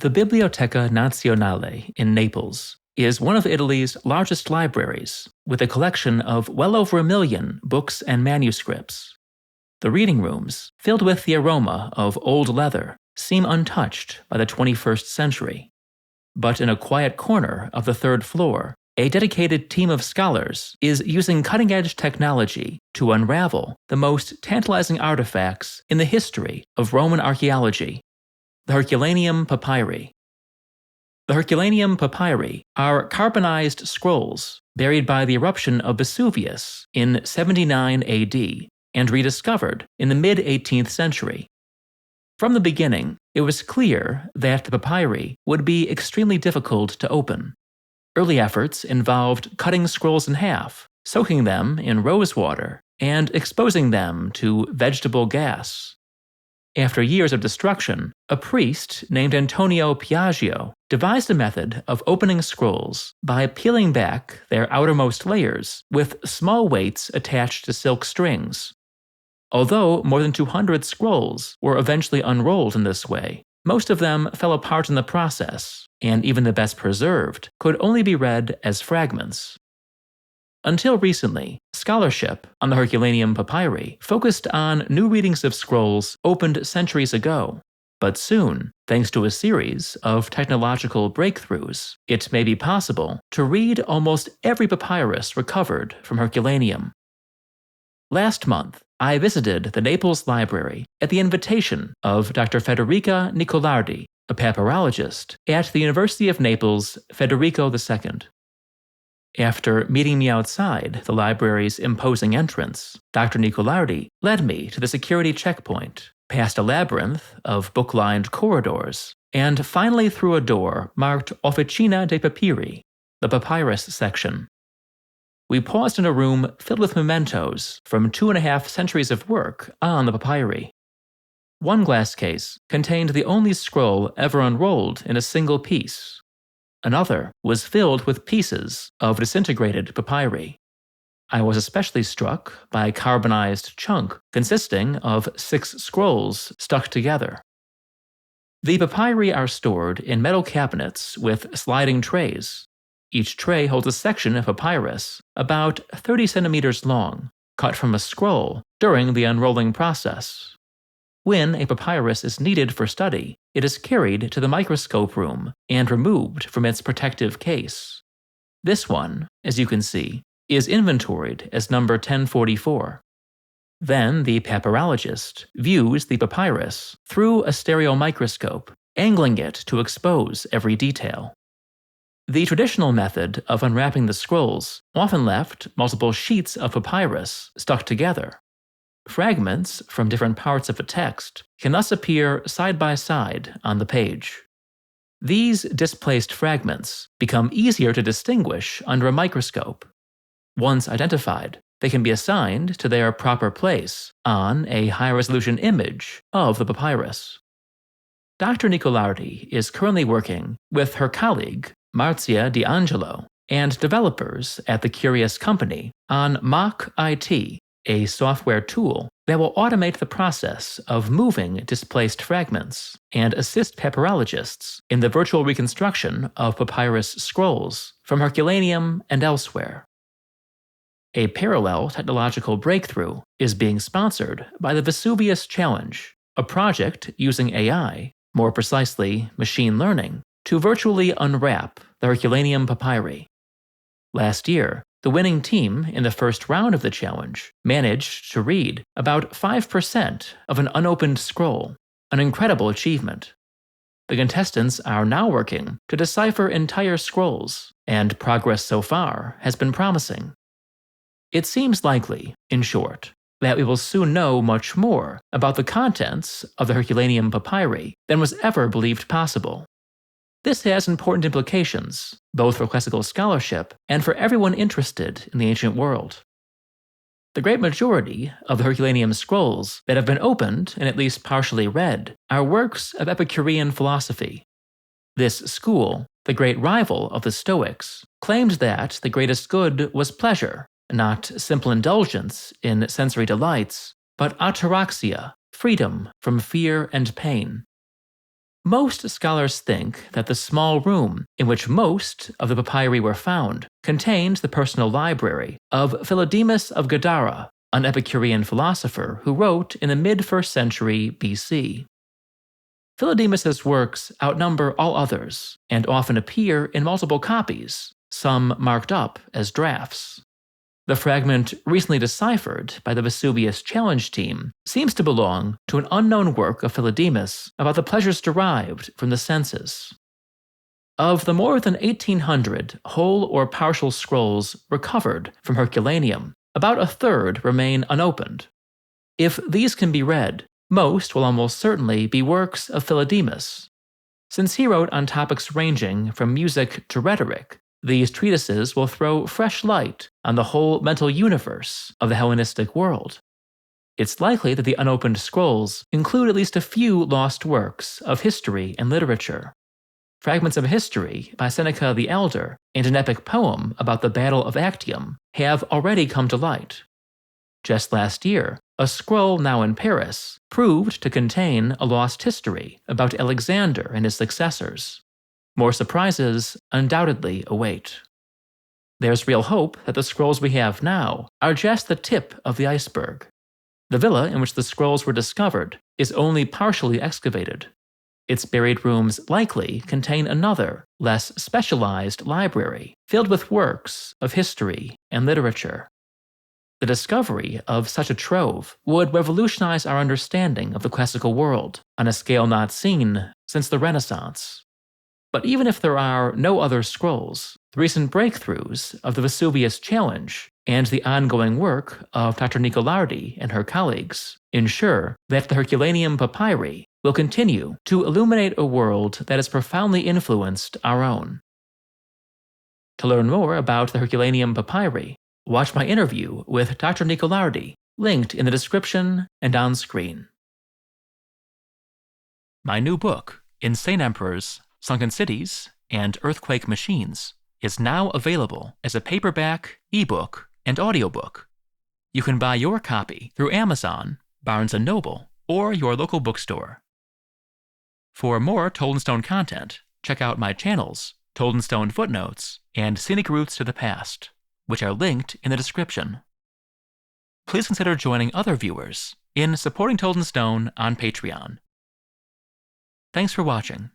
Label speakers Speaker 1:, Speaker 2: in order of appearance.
Speaker 1: The Biblioteca Nazionale in Naples is one of Italy's largest libraries, with a collection of well over 1 million books and manuscripts. The reading rooms, filled with the aroma of old leather, seem untouched by the 21st century. But in a quiet corner of the third floor, a dedicated team of scholars is using cutting-edge technology to unravel the most tantalizing artifacts in the history of Roman archaeology: the Herculaneum Papyri. The Herculaneum Papyri are carbonized scrolls buried by the eruption of Vesuvius in 79 AD and rediscovered in the mid-18th century. From the beginning, it was clear that the papyri would be extremely difficult to open. Early efforts involved cutting scrolls in half, soaking them in rose water, and exposing them to vegetable gas. After years of destruction, a priest named Antonio Piaggio devised a method of opening scrolls by peeling back their outermost layers with small weights attached to silk strings. Although more than 200 scrolls were eventually unrolled in this way, most of them fell apart in the process, and even the best preserved could only be read as fragments. Until recently, scholarship on the Herculaneum Papyri focused on new readings of scrolls opened centuries ago, but soon, thanks to a series of technological breakthroughs, it may be possible to read almost every papyrus recovered from Herculaneum. Last month, I visited the Naples library at the invitation of Dr. Federica Nicolardi, a papyrologist at the University of Naples Federico II. After meeting me outside the library's imposing entrance, Dr. Nicolardi led me to the security checkpoint, past a labyrinth of book-lined corridors, and finally through a door marked Officina dei Papyri, the papyrus section. We paused in a room filled with mementos from 2.5 centuries of work on the papyri. One glass case contained the only scroll ever unrolled in a single piece. Another was filled with pieces of disintegrated papyri. I was especially struck by a carbonized chunk consisting of 6 scrolls stuck together. The papyri are stored in metal cabinets with sliding trays. Each tray holds a section of papyrus about 30 centimeters long, cut from a scroll during the unrolling process. When a papyrus is needed for study, it is carried to the microscope room and removed from its protective case. This one, as you can see, is inventoried as number 1044. Then the papyrologist views the papyrus through a stereo microscope, angling it to expose every detail. The traditional method of unwrapping the scrolls often left multiple sheets of papyrus stuck together. Fragments from different parts of a text can thus appear side by side on the page. These displaced fragments become easier to distinguish under a microscope. Once identified, they can be assigned to their proper place on a high-resolution image of the papyrus. Dr. Nicolardi is currently working with her colleague, Marzia D'Angelo, and developers at the Curious Company on Mock-IT, a software tool that will automate the process of moving displaced fragments and assist papyrologists in the virtual reconstruction of papyrus scrolls from Herculaneum and elsewhere. A parallel technological breakthrough is being sponsored by the Vesuvius Challenge, a project using AI, more precisely machine learning, to virtually unwrap the Herculaneum Papyri. Last year, the winning team in the first round of the challenge managed to read about 5% of an unopened scroll, an incredible achievement. The contestants are now working to decipher entire scrolls, and progress so far has been promising. It seems likely, in short, that we will soon know much more about the contents of the Herculaneum Papyri than was ever believed possible. This has important implications, both for classical scholarship and for everyone interested in the ancient world. The great majority of the Herculaneum scrolls that have been opened and at least partially read are works of Epicurean philosophy. This school, the great rival of the Stoics, claimed that the greatest good was pleasure, not simple indulgence in sensory delights, but ataraxia, freedom from fear and pain. Most scholars think that the small room in which most of the papyri were found contained the personal library of Philodemus of Gadara, an Epicurean philosopher who wrote in the mid-1st century BC. Philodemus's works outnumber all others and often appear in multiple copies, some marked up as drafts. The fragment recently deciphered by the Vesuvius challenge team seems to belong to an unknown work of Philodemus about the pleasures derived from the senses. Of the more than 1,800 whole or partial scrolls recovered from Herculaneum, about a third remain unopened. If these can be read, most will almost certainly be works of Philodemus. Since he wrote on topics ranging from music to rhetoric, these treatises will throw fresh light on the whole mental universe of the Hellenistic world. It's likely that the unopened scrolls include at least a few lost works of history and literature. Fragments of history by Seneca the Elder and an epic poem about the Battle of Actium have already come to light. Just last year, a scroll now in Paris proved to contain a lost history about Alexander and his successors. More surprises undoubtedly await. There's real hope that the scrolls we have now are just the tip of the iceberg. The villa in which the scrolls were discovered is only partially excavated. Its buried rooms likely contain another, less specialized library filled with works of history and literature. The discovery of such a trove would revolutionize our understanding of the classical world on a scale not seen since the Renaissance. But even if there are no other scrolls, the recent breakthroughs of the Vesuvius Challenge and the ongoing work of Dr. Nicolardi and her colleagues ensure that the Herculaneum Papyri will continue to illuminate a world that has profoundly influenced our own. To learn more about the Herculaneum Papyri, watch my interview with Dr. Nicolardi, linked in the description and on screen. My new book, Insane Emperors, Sunken Cities, and Earthquake Machines, is now available as a paperback, ebook, and audiobook. You can buy your copy through Amazon, Barnes & Noble, or your local bookstore. For more Told in Stone content, check out my channels, Told in Stone Footnotes, and Scenic Routes to the Past, which are linked in the description. Please consider joining other viewers in supporting Told in Stone on Patreon. Thanks for watching.